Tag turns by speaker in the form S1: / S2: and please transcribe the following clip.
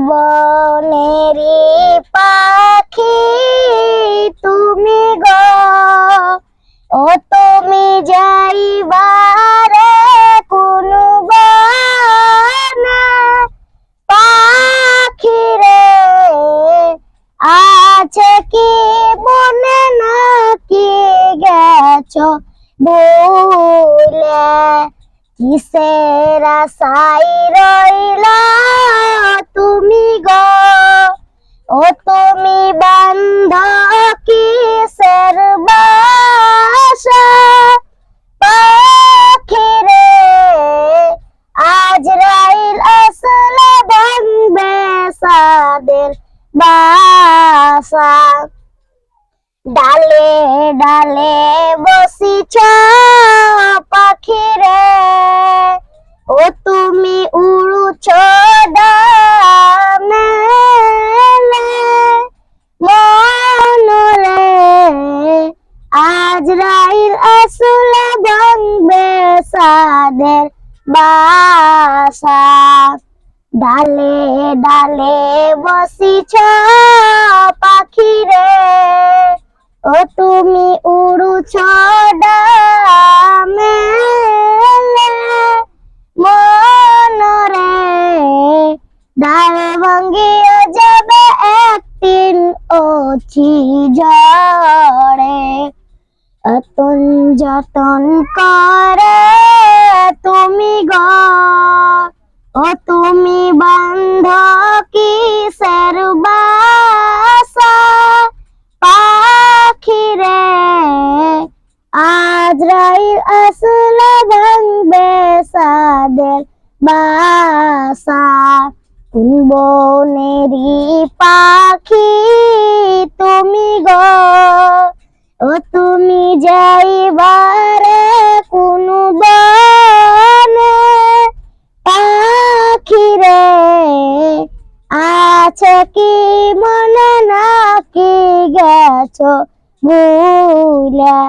S1: বনেরি পাখি তুমি গো, ও তুমি যাইবারে কোন বনে, পাখি রে আছে কি মনে নাকি গেছো ভুলে, কিসের আশায় রইলা তুমি গো, ও তুমি বান্ধ কিসের বাসা, পাখি রে আজরাইল আসলে ভাঙবে সাদের বাসা। ডালে ডালে বসিছ পাখি রে, ও তুমি উড়ুছ ডালে, মনরে আজরাইল আসলে ভাঙবে সাদের বাসা। ডালে ডালে বসিছ পাখি রে, ও তুমি উড়ুছ ডামেলে, মনরে ডাল ভাঙ্গিয়ে যাবে একদিন অছি ঝড়ে, অতন যতন করে তুমি গো, ও তুমি বান্ধ কিসের বাসা, পাখি রে আজরাইল আসলে ভাঙবে সাদের বাসা। কোন বনেরি পাখি তুমি গো, ও তুমি যাইবারে কোন বনে, পাখি রে আছে কি মনে নাকি গেছো ভুলে।